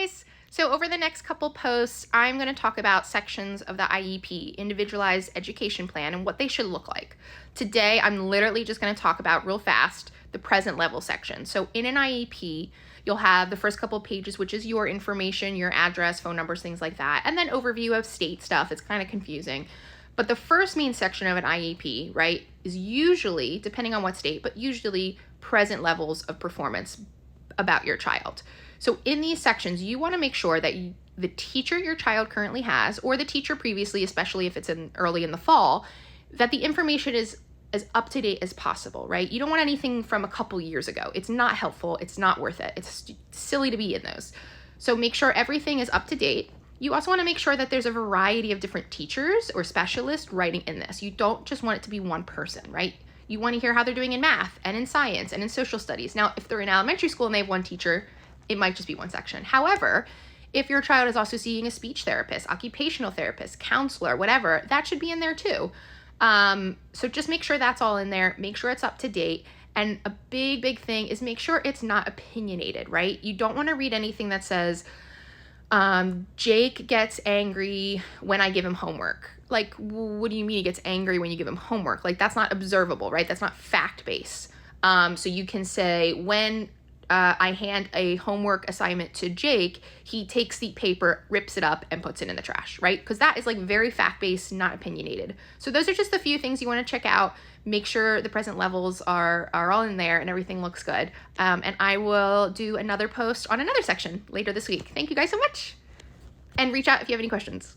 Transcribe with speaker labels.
Speaker 1: guys. So over the next couple posts, I'm going to talk about sections of the IEP, Individualized Education Plan, and what they should look like. Today, I'm literally just going to talk about real fast the present level section. So in an IEP, you'll have the first couple pages, which is your information, your address, phone numbers, things like that, and then overview of state stuff. It's kind of confusing. But the first main section of an IEP, right, is usually, depending on what state, but usually present levels of performance about your child. So in these sections, you want to make sure that the teacher your child currently has, or the teacher previously, especially if it's early in the fall, that the information is as up to date as possible, right? You don't want anything from a couple years ago. It's not helpful. It's not worth it. It's silly to be in those. So make sure everything is up to date. You also want to make sure that there's a variety of different teachers or specialists writing in this. You don't just want it to be one person, right? You want to hear how they're doing in math and in science and in social studies. Now, if they're in elementary school and they have one teacher, it might just be one section. However, if your child is also seeing a speech therapist, occupational therapist, counselor, whatever, that should be in there too. So just make sure that's all in there. Make sure it's up to date. And a big thing is make sure it's not opinionated, right? You don't want to read anything that says, Jake gets angry when I give him homework. Like, what do you mean he gets angry when you give him homework? Like, that's not observable, right? That's not fact-based. So you can say, when I hand a homework assignment to Jake, he takes the paper, rips it up, and puts it in the trash, right? Because that is like very fact-based, not opinionated. So those are just a few things you want to check out. Make sure the present levels are all in there and everything looks good. And I will do another post on another section later this week. Thank you guys so much. And reach out if you have any questions.